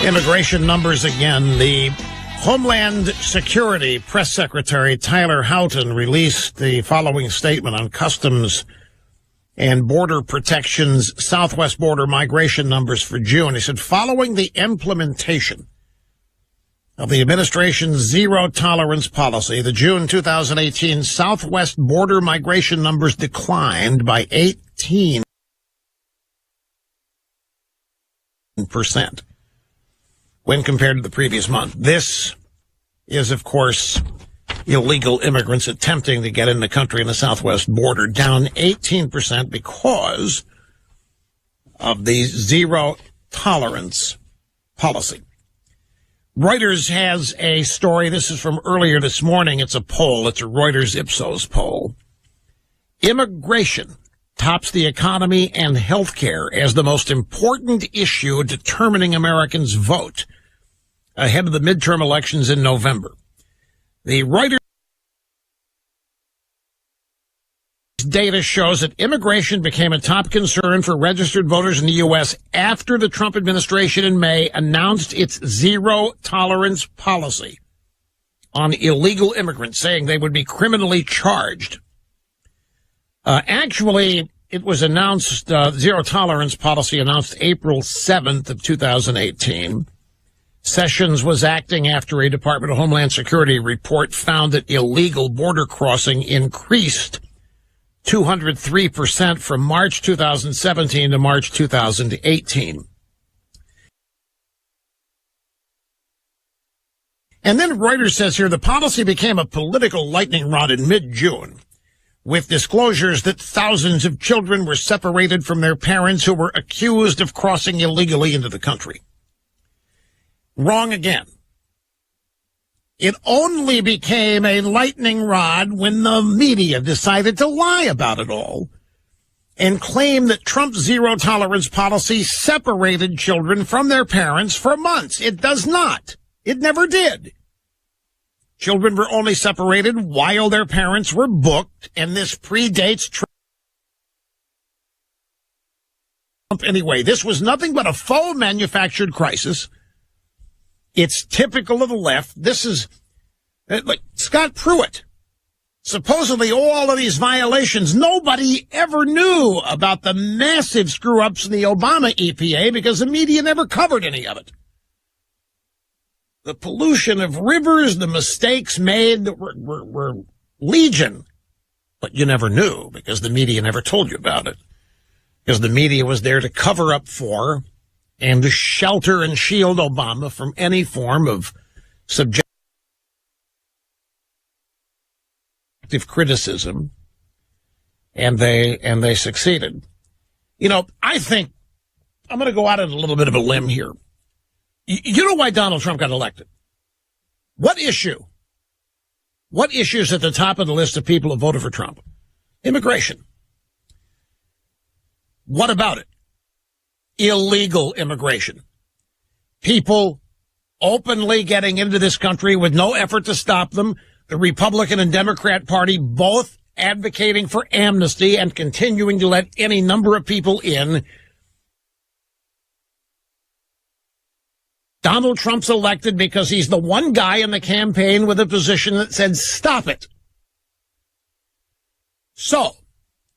Immigration numbers again. The Homeland Security Press Secretary Tyler Houlton released the following statement on Customs and Border Protection's Southwest border migration numbers for June. He said, following the implementation of the administration's zero-tolerance policy, the June 2018 Southwest border migration numbers declined by 18% when compared to the previous month. This is, of course, illegal immigrants attempting to get in the country in the southwest border, down 18% because of the zero-tolerance policy. Reuters has a story. This is from earlier this morning. It's a poll. It's a Reuters Ipsos poll. Immigration tops the economy and healthcare as the most important issue determining Americans' vote ahead of the midterm elections in November. The Reuters data shows that immigration became a top concern for registered voters in the U.S. after the Trump administration in May announced its zero-tolerance policy on illegal immigrants, saying they would be criminally charged. Actually, it was announced, zero-tolerance policy announced April 7th of 2018. Sessions was acting after a Department of Homeland Security report found that illegal border crossing increased 203% from March 2017 to March 2018. And then Reuters says here, the policy became a political lightning rod in mid-June, with disclosures that thousands of children were separated from their parents who were accused of crossing illegally into the country. Wrong again. It only became a lightning rod when the media decided to lie about it all and claim that Trump's zero-tolerance policy separated children from their parents for months. It does not. It never did. Children were only separated while their parents were booked, and this predates Trump. Anyway, this was nothing but a faux manufactured crisis. It's typical of the left. This is like Scott Pruitt. Supposedly all of these violations, nobody ever knew about the massive screw-ups in the Obama EPA because the media never covered any of it. The pollution of rivers, the mistakes made were legion, but you never knew because the media never told you about it. Because the media was there to cover up for and to shelter and shield Obama from any form of subjective criticism, and they succeeded. You know, I think I'm going to go out on a little bit of a limb here. You know why Donald Trump got elected? What issue? What issue is at the top of the list of people who voted for Trump? Immigration. What about it? Illegal immigration. People openly getting into this country with no effort to stop them. The Republican and Democrat Party both advocating for amnesty and continuing to let any number of people in. Donald Trump's elected because he's the one guy in the campaign with a position that said, stop it. So,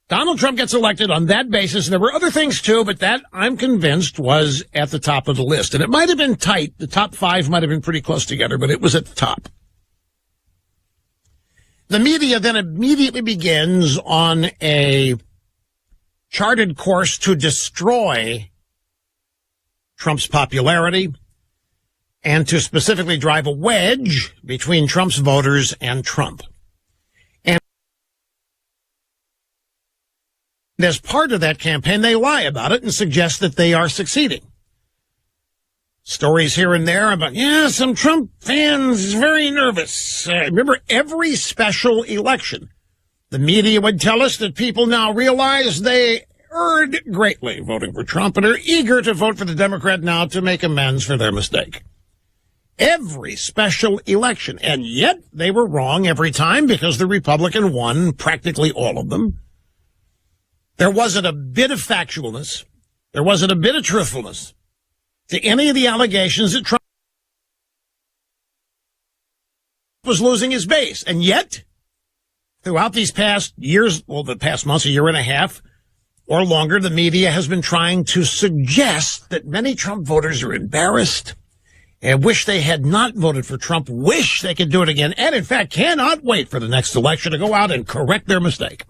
Donald Trump gets elected on that basis. There were other things, too, but that, I'm convinced, was at the top of the list. And it might have been tight. The top five might have been pretty close together, but it was at the top. The media then immediately begins on a charted course to destroy Trump's popularity and to specifically drive a wedge between Trump's voters and Trump. And as part of that campaign, they lie about it and suggest that they are succeeding. Stories here and there about, some Trump fans very nervous. Remember, every special election, the media would tell us that people now realize they erred greatly voting for Trump and are eager to vote for the Democrat now to make amends for their mistake. Every special election. And yet they were wrong every time because the Republican won practically all of them. There wasn't a bit of factualness. There wasn't a bit of truthfulness. to any of the allegations that Trump was losing his base. And yet, throughout these past years, well, the past months, a year and a half or longer, the media has been trying to suggest that many Trump voters are embarrassed and wish they had not voted for Trump, wish they could do it again, and in fact cannot wait for the next election to go out and correct their mistake.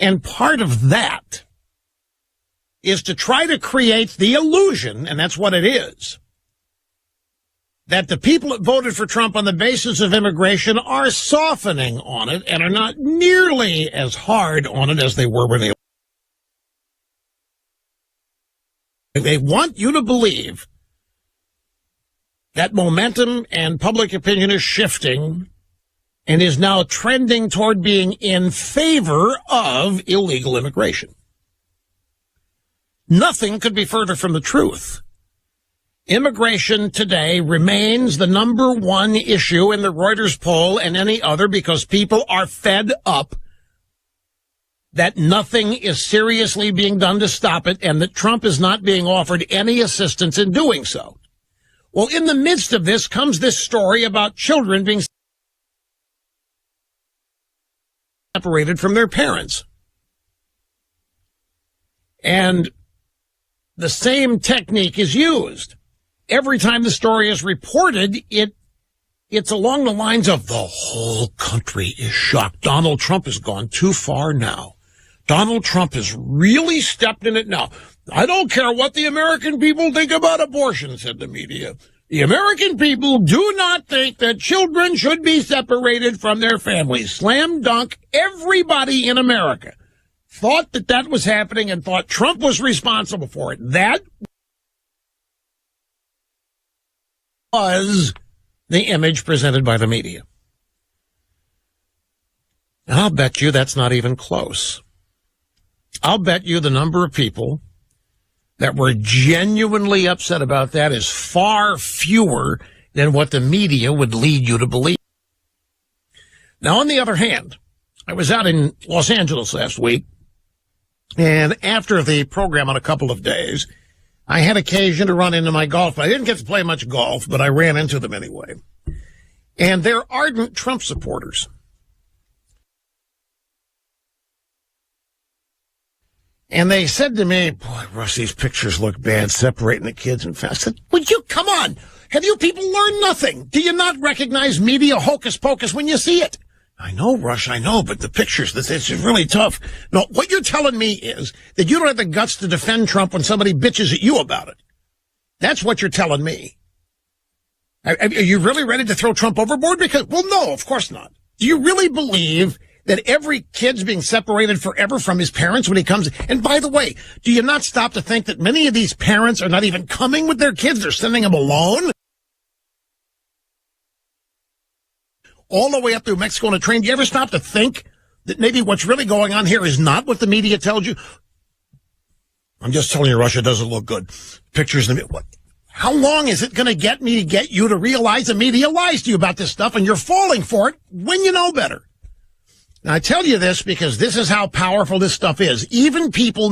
And part of that is to try to create the illusion, and that's what it is, that the people that voted for Trump on the basis of immigration are softening on it and are not nearly as hard on it as they were when they want you to believe that momentum and public opinion is shifting and is now trending toward being in favor of illegal immigration. Nothing could be further from the truth. Immigration today remains the number one issue in the Reuters poll and any other because people are fed up that nothing is seriously being done to stop it and that Trump is not being offered any assistance in doing so. Well, in the midst of this comes this story about children being separated from their parents. And the same technique is used. Every time the story is reported, it's along the lines of the whole country is shocked. Donald Trump has gone too far now. Donald Trump has really stepped in it now. I don't care what the American people think about abortion, said the media. The American people do not think that children should be separated from their families. Slam dunk. Everybody in America thought that was happening and thought Trump was responsible for it. That was the image presented by the media. And I'll bet you that's not even close. I'll bet you the number of people that were genuinely upset about that is far fewer than what the media would lead you to believe. Now, on the other hand, I was out in Los Angeles last week, and after the program on a couple of days, I had occasion to run into my golf. I didn't get to play much golf, but I ran into them anyway. And they're ardent Trump supporters. And they said to me, boy, Russ, these pictures look bad, separating the kids and families. I said, would you, come on, have you people learned nothing? Do you not recognize media hocus pocus when you see it? I know, Rush, I know, but the pictures, this is really tough. No, what you're telling me is that you don't have the guts to defend Trump when somebody bitches at you about it. That's what you're telling me. Are you really ready to throw Trump overboard? Because, well, no, of course not. Do you really believe that every kid's being separated forever from his parents when he comes? And by the way, do you not stop to think that many of these parents are not even coming with their kids? They're sending them alone. All the way up through Mexico on a train. Do you ever stop to think that maybe what's really going on here is not what the media tells you? I'm just telling you, Russia doesn't look good. Pictures of what? How long is it going to get me to get you to realize the media lies to you about this stuff and you're falling for it when you know better? Now, I tell you this because this is how powerful this stuff is. Even people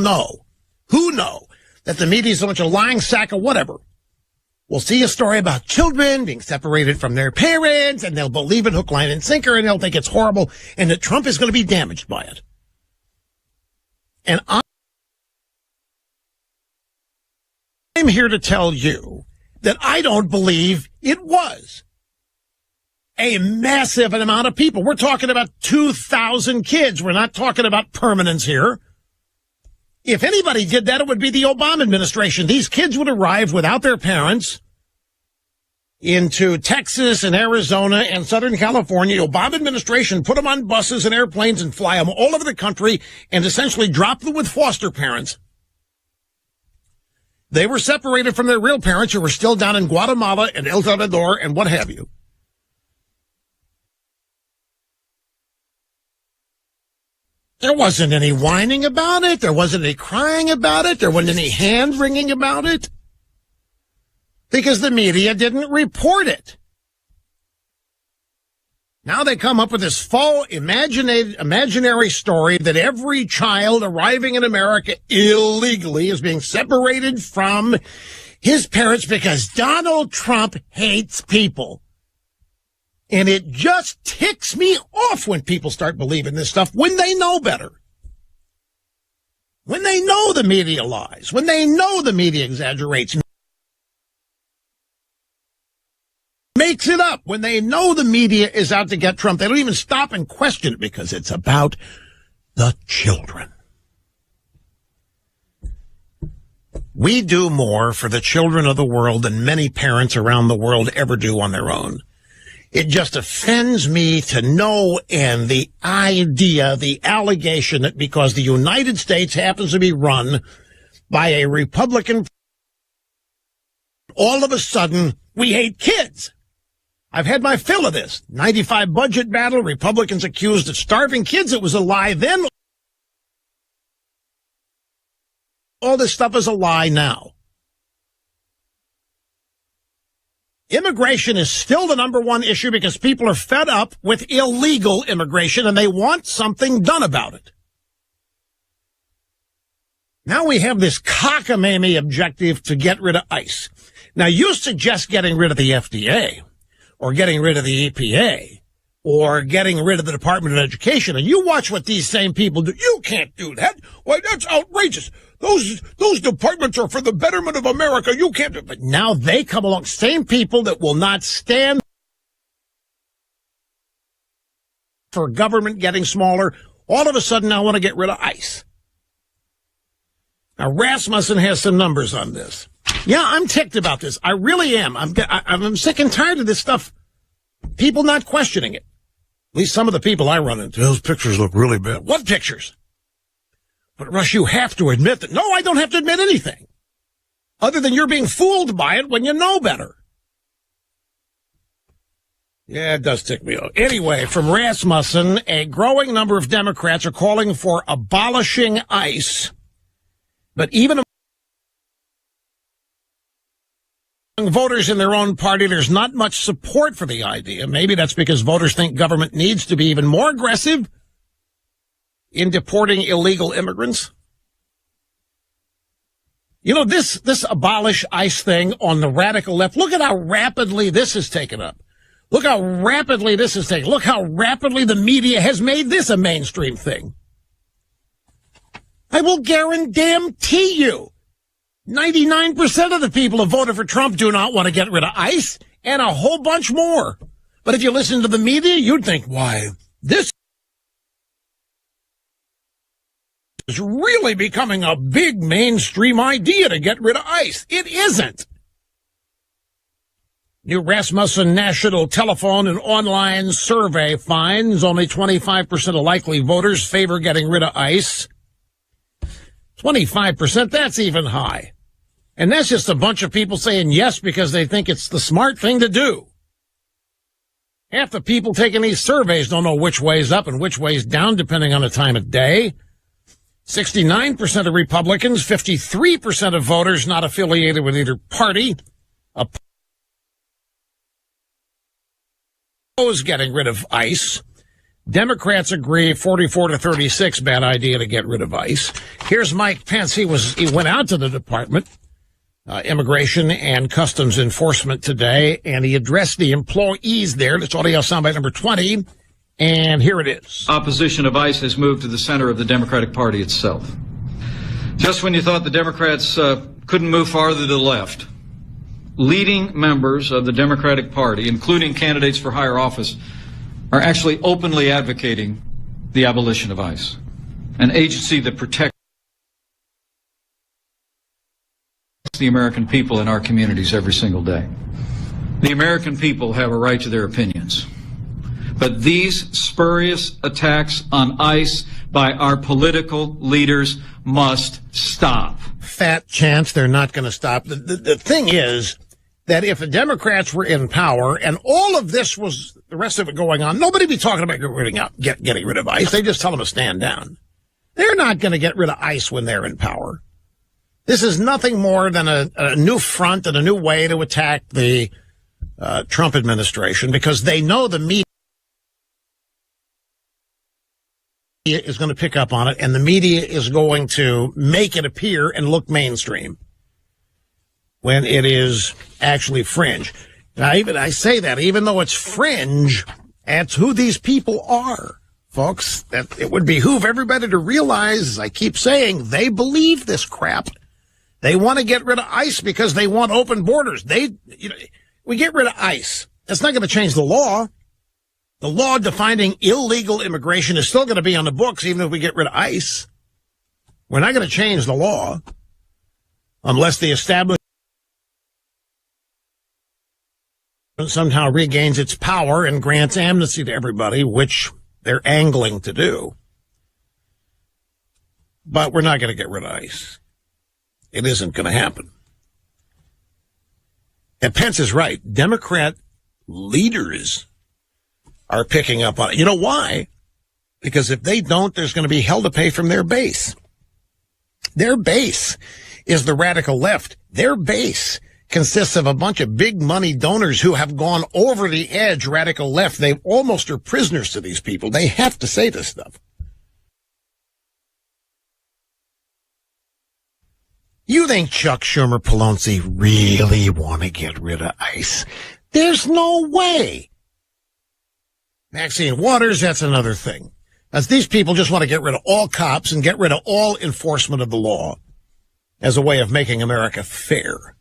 who know that the media is a bunch of lying sack of whatever, will see a story about children being separated from their parents, and they'll believe it hook, line, and sinker, and they'll think it's horrible, and that Trump is going to be damaged by it. And I'm here to tell you that I don't believe it was a massive amount of people. We're talking about 2,000 kids. We're not talking about permanence here. If anybody did that, it would be the Obama administration. These kids would arrive without their parents into Texas and Arizona and Southern California. The Obama administration put them on buses and airplanes and fly them all over the country and essentially drop them with foster parents. They were separated from their real parents who were still down in Guatemala and El Salvador and what have you. There wasn't any whining about it. There wasn't any crying about it. There wasn't any hand-wringing about it because the media didn't report it. Now they come up with this faux imaginary story that every child arriving in America illegally is being separated from his parents because Donald Trump hates people. And it just ticks me off when people start believing this stuff when they know better. When they know the media lies, when they know the media exaggerates, makes it up, when they know the media is out to get Trump, they don't even stop and question it because it's about the children. We do more for the children of the world than many parents around the world ever do on their own. It just offends me to no end the idea, the allegation that because the United States happens to be run by a Republican, all of a sudden we hate kids. I've had my fill of this. 95 budget battle, Republicans accused of starving kids. It was a lie then. All this stuff is a lie now. Immigration is still the number one issue because people are fed up with illegal immigration and they want something done about it. Now we have this cockamamie objective to get rid of ICE. Now you suggest getting rid of the FDA or getting rid of the EPA or getting rid of the Department of Education, and you watch what these same people do. You can't do that. Why, that's outrageous. Those departments are for the betterment of America. You can't do it. But now they come along, same people that will not stand for government getting smaller, all of a sudden now want to get rid of ICE. Now, Rasmussen has some numbers on this. Yeah, I'm ticked about this. I really am. I'm sick and tired of this stuff. People not questioning it. At least some of the people I run into. Those pictures look really bad. What pictures? But, Rush, you have to admit that. No, I don't have to admit anything. Other than you're being fooled by it when you know better. Yeah, it does tick me off. Anyway, from Rasmussen, a growing number of Democrats are calling for abolishing ICE. But even among voters in their own party, there's not much support for the idea. Maybe that's because voters think government needs to be even more aggressive in deporting illegal immigrants. You know, this abolish ICE thing on the radical left, look at how rapidly this is taken up. Look how rapidly this is taken. Look how rapidly the media has made this a mainstream thing. I will guarantee you 99% of the people who voted for Trump do not want to get rid of ICE, and a whole bunch more. But if you listen to the media, you'd think, why, this is really becoming a big mainstream idea to get rid of ICE. It isn't. New Rasmussen National Telephone and Online Survey finds only 25% of likely voters favor getting rid of ICE. 25%, that's even high. And that's just a bunch of people saying yes because they think it's the smart thing to do. Half the people taking these surveys don't know which way's up and which way's down, depending on the time of day. 69% of Republicans, 53% of voters not affiliated with either party oppose getting rid of ICE. Democrats agree 44-36, bad idea to get rid of ICE. Here's Mike Pence. He went out to the Department, Immigration and Customs Enforcement today, and he addressed the employees there. That's audio soundbite number 20, and here it is. Opposition of ICE has moved to the center of the Democratic Party itself. Just when you thought the Democrats couldn't move farther to the left, leading members of the Democratic Party, including candidates for higher office, are actually openly advocating the abolition of ICE, an agency that protects the American people in our communities every single day. The American people have a right to their opinions. But these spurious attacks on ICE by our political leaders must stop. Fat chance they're not going to stop. The thing is that if the Democrats were in power and all of this was the rest of it going on, nobody would be talking about getting rid of ICE. They just tell them to stand down. They're not going to get rid of ICE when they're in power. This is nothing more than a new front and a new way to attack the Trump administration because they know the media is going to pick up on it and the media is going to make it appear and look mainstream. when it is actually fringe. Now, I say that, even though it's fringe, that's who these people are, folks. That it would behoove everybody to realize, as I keep saying, they believe this crap. They want to get rid of ICE because they want open borders. We get rid of ICE. That's not going to change the law. The law defining illegal immigration is still going to be on the books, even if we get rid of ICE. We're not going to change the law unless the establishment somehow regains its power and grants amnesty to everybody, which they're angling to do. But we're not going to get rid of ICE. It isn't going to happen. And Pence is right. Democrat leaders are picking up on it. You know why? Because if they don't, there's going to be hell to pay from their base. Their base is the radical left. Their base consists of a bunch of big money donors who have gone over the edge radical left. They almost are prisoners to these people. They have to say this stuff. You think Chuck Schumer, Pelosi really want to get rid of ICE? There's no way. Maxine Waters, that's another thing. As these people just want to get rid of all cops and get rid of all enforcement of the law as a way of making America fair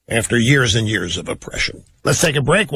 after years and years of oppression. Let's take a break.